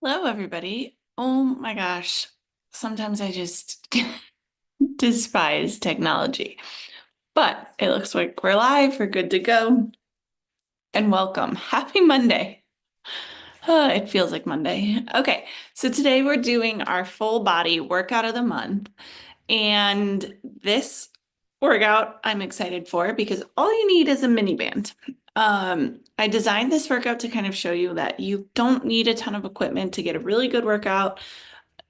Hello, everybody. Oh my gosh. Sometimes I just despise technology, but it looks like we're live. We're good to go. And welcome. Happy Monday. It feels like Monday. Okay, so today we're doing our full body workout of the month. And this workout I'm excited for because all you need is a mini band. I designed this workout to kind of show you that you don't need a ton of equipment to get a really good workout.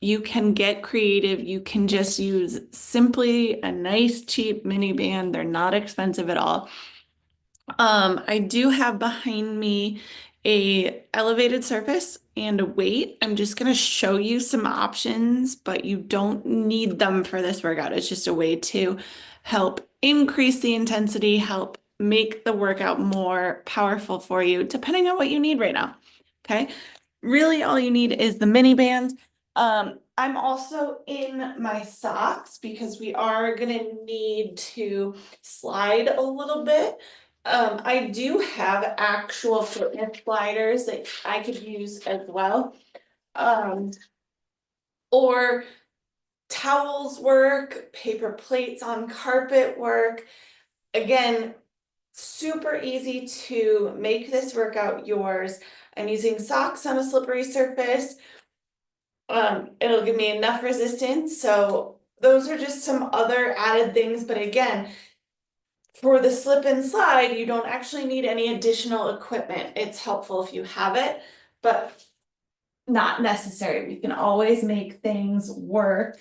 You can get creative. You can just use simply a nice cheap mini band. They're not expensive at all. I do have behind me a elevated surface and a weight. I'm just going to show you some options, but you don't need them for this workout. It's just a way to help increase the intensity, help make the workout more powerful for you, depending on what you need right now. Okay. Really, all you need is the mini band. I'm also in my socks because we are gonna need to slide a little bit. I do have actual fitness sliders that I could use as well. Um, or towels work, paper plates on carpet work. Again, super easy to make this workout yours. I'm using socks on a slippery surface. It'll give me enough resistance. So those are just some other added things. But again, for the slip and slide, you don't actually need any additional equipment. It's helpful if you have it, but not necessary. We can always make things work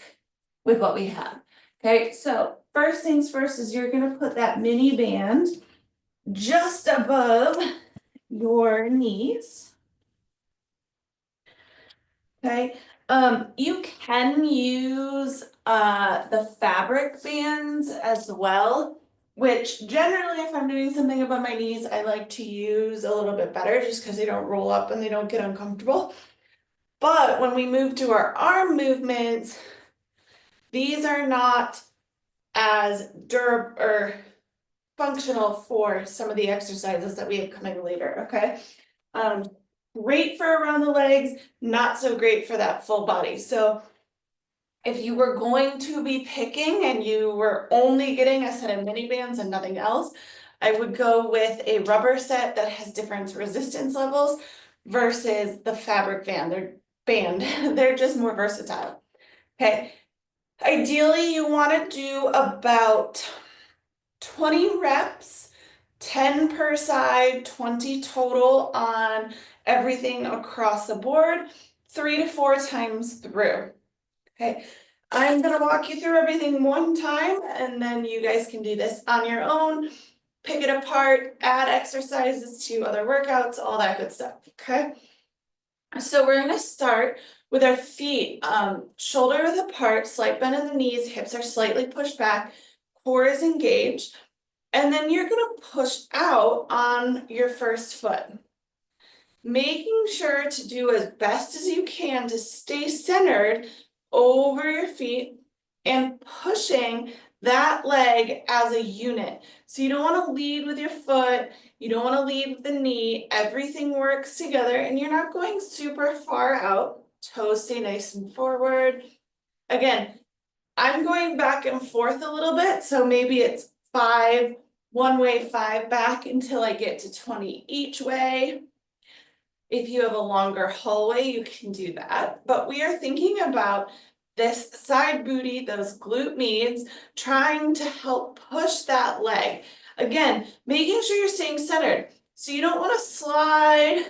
with what we have. Okay, so first things first is you're gonna put that mini band just above your knees. Okay, you can use the fabric bands as well, which generally if I'm doing something above my knees, I like to use a little bit better just because they don't roll up and they don't get uncomfortable. But when we move to our arm movements, these are not as durable or functional for some of the exercises that we have coming later, okay? Um, Great for around the legs, not so great for that full body. So if you were going to be picking and you were only getting a set of mini bands and nothing else, I would go with a rubber set that has different resistance levels versus the fabric band. They're just more versatile. Okay. Ideally, you want to do about 20 reps, 10 per side, 20 total on everything across the board, 3 to 4 times through. Okay, I'm gonna walk you through everything one time and then you guys can do this on your own, pick it apart, add exercises to other workouts, all that good stuff, okay? So we're gonna start with our feet, shoulder width apart, slight bend in the knees, hips are slightly pushed back, core is engaged, and then you're gonna push out on your first foot. Making sure to do as best as you can to stay centered over your feet and pushing that leg as a unit. So you don't want to lead with your foot, you don't want to lead with the knee, everything works together and you're not going super far out. Toes stay nice and forward. Again, I'm going back and forth a little bit, so maybe it's 5 one way, 5 back until I get to 20 each way. If you have a longer hallway, you can do that. But we are thinking about this side booty, those glute meads, trying to help push that leg. Again, making sure you're staying centered. So you don't want to slide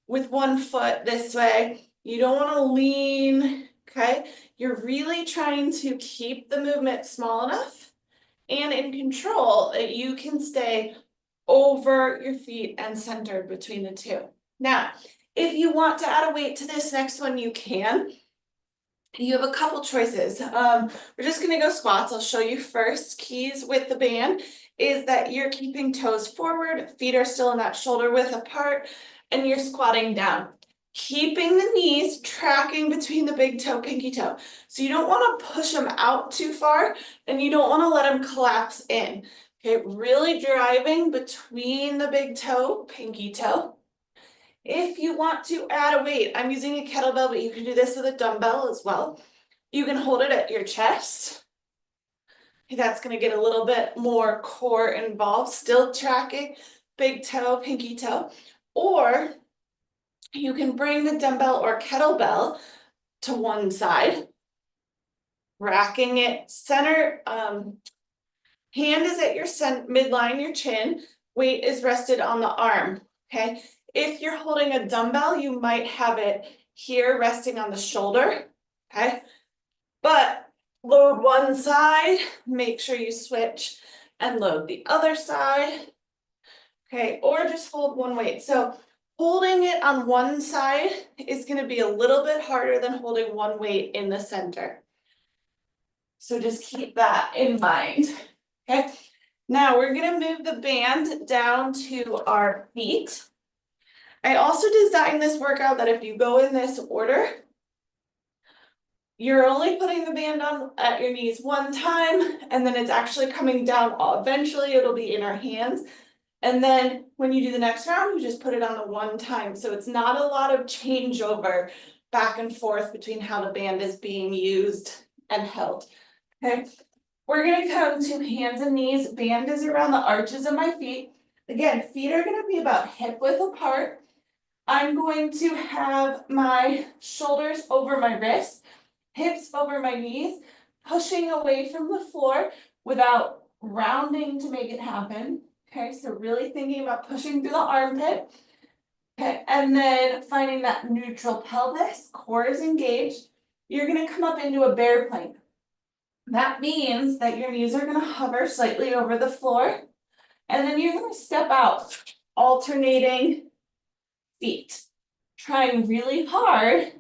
with one foot this way. You don't want to lean, okay? You're really trying to keep the movement small enough and in control that you can stay over your feet and centered between the two. Now, if you want to add a weight to this next one, you can. You have a couple choices. We're just gonna go squats. I'll show you first. Keys with the band is that you're keeping toes forward, feet are still in that shoulder width apart, and you're squatting down. Keeping the knees tracking between the big toe, pinky toe. So you don't want to push them out too far, and you don't want to let them collapse in. Okay, really driving between the big toe, pinky toe. If you want to add a weight, I'm using a kettlebell, but you can do this with a dumbbell as well. You can hold it at your chest. That's going to get a little bit more core involved, still tracking big toe, pinky toe. Or you can bring the dumbbell or kettlebell to one side, racking it center. Hand is at your midline, your chin. Weight is rested on the arm, okay? If you're holding a dumbbell, you might have it here resting on the shoulder, okay? But load one side, make sure you switch and load the other side, okay? Or just hold one weight. So holding it on one side is going to be a little bit harder than holding one weight in the center. So just keep that in mind, okay? Now we're going to move the band down to our feet. I also designed this workout that if you go in this order, you're only putting the band on at your knees one time, and then it's actually coming down. Eventually it'll be in our hands. And then when you do the next round, you just put it on the one time. So it's not a lot of changeover back and forth between how the band is being used and held, okay? We're gonna come to hands and knees. Band is around the arches of my feet. Again, feet are gonna be about hip width apart. I'm going to have my shoulders over my wrists, hips over my knees, pushing away from the floor without rounding to make it happen. Okay, so really thinking about pushing through the armpit. Okay, and then finding that neutral pelvis, core is engaged. You're gonna come up into a bear plank. That means that your knees are gonna hover slightly over the floor, and then you're gonna step out, alternating feet, trying really hard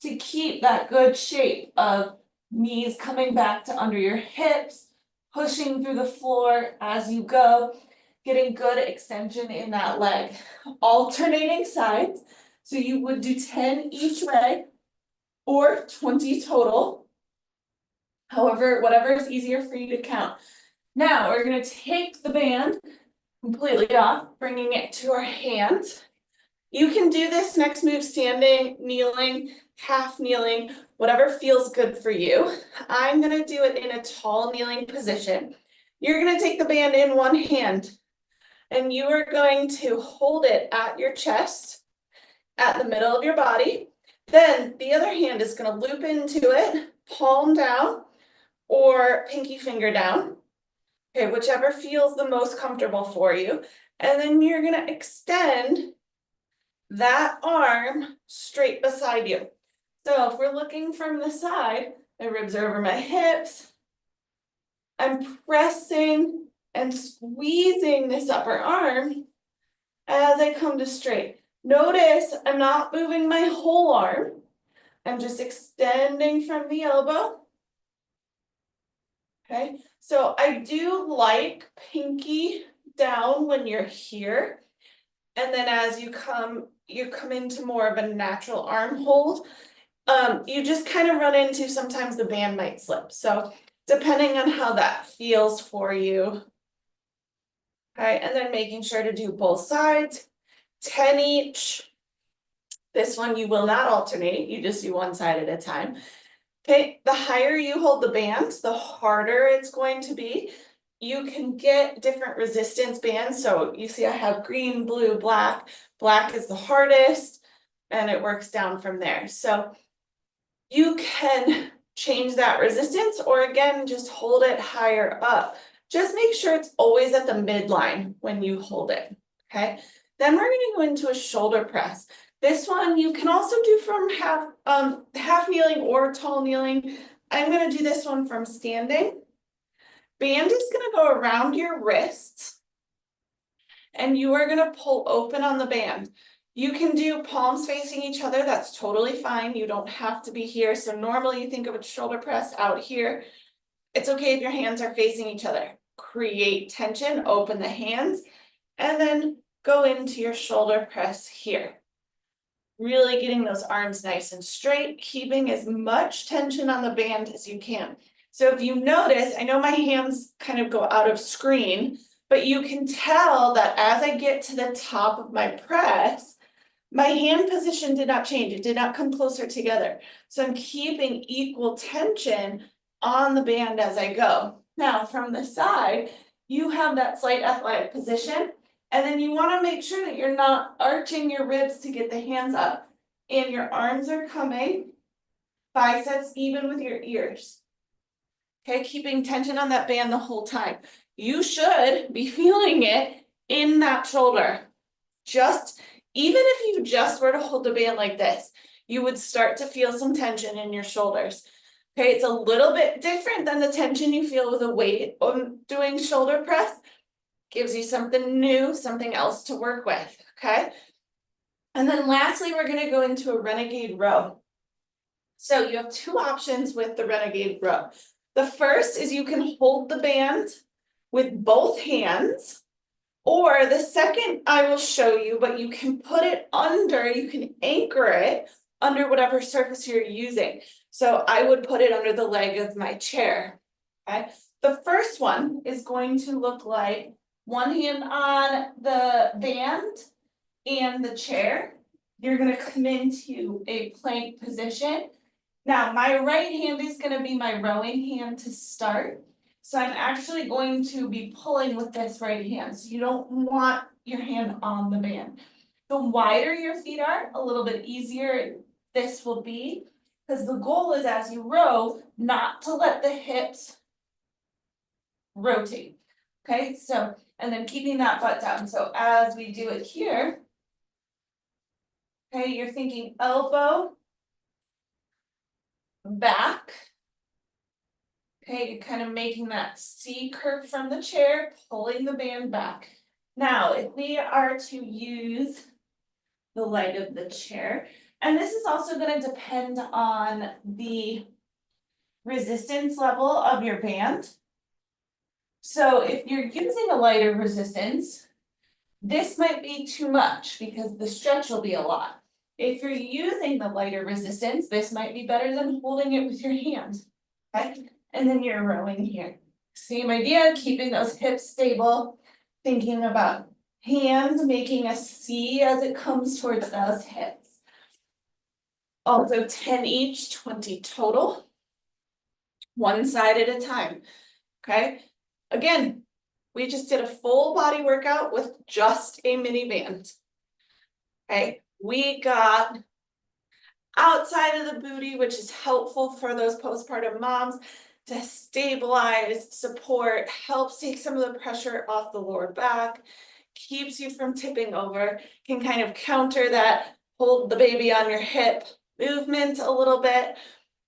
to keep that good shape of knees coming back to under your hips, pushing through the floor as you go, getting good extension in that leg. Alternating sides, so you would do 10 each way or 20 total. However, whatever is easier for you to count. Now we're going to take the band completely off, bringing it to our hands. You can do this next move standing, kneeling, half kneeling, whatever feels good for you. I'm going to do it in a tall kneeling position. You're going to take the band in one hand, and you are going to hold it at your chest, at the middle of your body. Then the other hand is going to loop into it, palm down or pinky finger down. Okay, whichever feels the most comfortable for you. And then you're going to extend that arm straight beside you. So if we're looking from the side, my ribs are over my hips. I'm pressing and squeezing this upper arm as I come to straight. Notice I'm not moving my whole arm. I'm just extending from the elbow. Okay, so I do like pinky down when you're here. And then as you come into more of a natural arm hold. You just kind of run into sometimes the band might slip. So depending on how that feels for you. Okay, and then making sure to do both sides, 10 each. This one you will not alternate, you just do one side at a time. Okay, the higher you hold the band, the harder it's going to be. You can get different resistance bands. So you see I have green, blue, black. Black is the hardest, and it works down from there. So you can change that resistance, or again, just hold it higher up. Just make sure it's always at the midline when you hold it, okay? Then we're gonna go into a shoulder press. This one you can also do from half kneeling or tall kneeling. I'm gonna do this one from standing. Band is gonna go around your wrists, and you are gonna pull open on the band. You can do palms facing each other, that's totally fine. You don't have to be here. So normally you think of a shoulder press out here. It's okay if your hands are facing each other. Create tension, open the hands, and then go into your shoulder press here. Really getting those arms nice and straight, keeping as much tension on the band as you can. So if you notice, I know my hands kind of go out of screen, but you can tell that as I get to the top of my press, My hand position did not change. It did not come closer together. So I'm keeping equal tension on the band as I go. Now, from the side, you have that slight athletic position, and then you want to make sure that you're not arching your ribs to get the hands up, and your arms are coming, biceps even with your ears. Okay, keeping tension on that band the whole time. You should be feeling it in that shoulder. Even if you just were to hold the band like this, you would start to feel some tension in your shoulders. Okay, it's a little bit different than the tension you feel with a weight on doing shoulder press. Gives you something new, something else to work with, okay? And then lastly, we're gonna go into a renegade row. So you have two options with the renegade row. The first is you can hold the band with both hands, or the second I will show you, but you can put it under, you can anchor it under whatever surface you're using. So I would put it under the leg of my chair, okay? The first one is going to look like one hand on the band and the chair. You're gonna come into a plank position. Now, my right hand is gonna be my rowing hand to start. So I'm actually going to be pulling with this right hand. So you don't want your hand on the band. The wider your feet are, a little bit easier this will be, because the goal is as you row, not to let the hips rotate. Okay, so, and then keeping that butt down. So as we do it here, okay, you're thinking elbow, back. Okay, you're kind of making that C curve from the chair, pulling the band back. Now, if we are to use the leg of the chair, and this is also going to depend on the resistance level of your band. So if you're using a lighter resistance, this might be too much because the stretch will be a lot. If you're using the lighter resistance, this might be better than holding it with your hand. Okay? And then you're rowing here. Same idea, keeping those hips stable, thinking about hand making a C as it comes towards those hips. Also 10 each, 20 total. One side at a time, okay? Again, we just did a full body workout with just a mini band. Okay, we got outside of the booty, which is helpful for those postpartum moms to stabilize, support, helps take some of the pressure off the lower back, keeps you from tipping over, can kind of counter that hold the baby on your hip movement a little bit.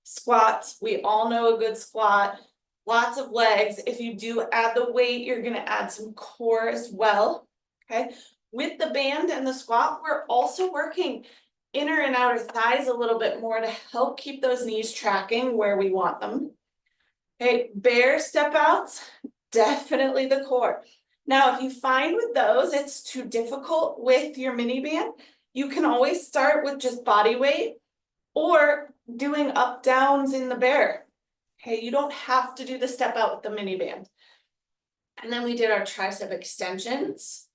Squats, we all know a good squat. Lots of legs. If you do add the weight, you're gonna add some core as well, okay? With the band and the squat, we're also working inner and outer thighs a little bit more to help keep those knees tracking where we want them. Okay, bear step outs, definitely the core. Now, if you find with those, it's too difficult with your mini band, you can always start with just body weight or doing up downs in the bear. Okay, you don't have to do the step out with the mini band. And then we did our tricep extensions.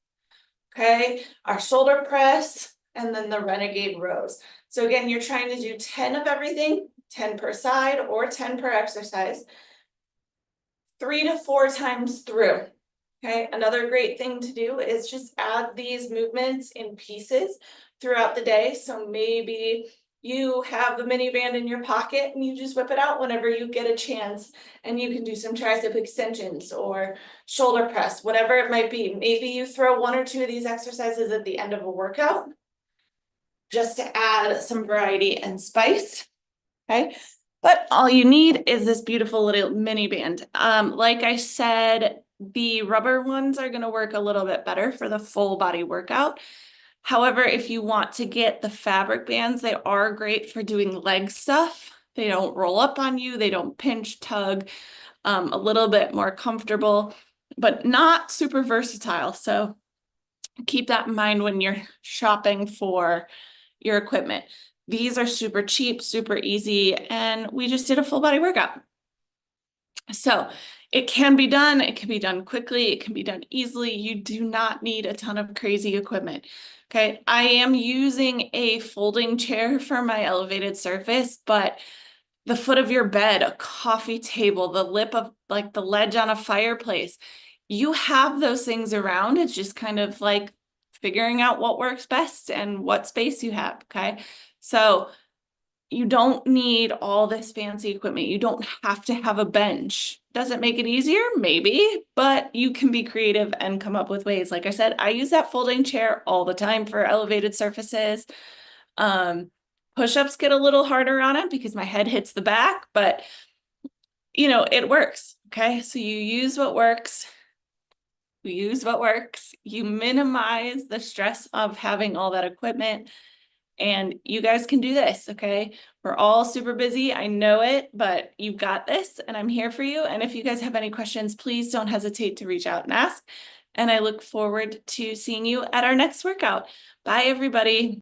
Okay, our shoulder press, and then the renegade rows. So again, you're trying to do 10 of everything, 10 per side or 10 per exercise, 3 to 4 times through. Okay, another great thing to do is just add these movements in pieces throughout the day. So maybe you have the mini band in your pocket and you just whip it out whenever you get a chance, and you can do some tricep extensions or shoulder press, whatever it might be. Maybe you throw 1 or 2 of these exercises at the end of a workout just to add some variety and spice. Okay, but all you need is this beautiful little mini band. Like I said, the rubber ones are going to work a little bit better for the full body workout. However, if you want to get the fabric bands, they are great for doing leg stuff. They don't roll up on you, they don't pinch, tug, a little bit more comfortable, but not super versatile. So keep that in mind when you're shopping for your equipment. These are super cheap, super easy, and we just did a full body workout. So it can be done. It can be done quickly. It can be done easily. You do not need a ton of crazy equipment. Okay. I am using a folding chair for my elevated surface, but the foot of your bed, a coffee table, the lip of like the ledge on a fireplace, you have those things around. It's just kind of like figuring out what works best and what space you have. Okay. So you don't need all this fancy equipment. You don't have to have a bench. Does it make it easier? Maybe, but you can be creative and come up with ways. Like I said, I use that folding chair all the time for elevated surfaces. Push-ups get a little harder on it because my head hits the back, but it works. Okay. So you use what works. You use what works. You minimize the stress of having all that equipment. And you guys can do this, okay? We're all super busy. I know it, but you've got this and I'm here for you. And if you guys have any questions, please don't hesitate to reach out and ask. And I look forward to seeing you at our next workout. Bye, everybody.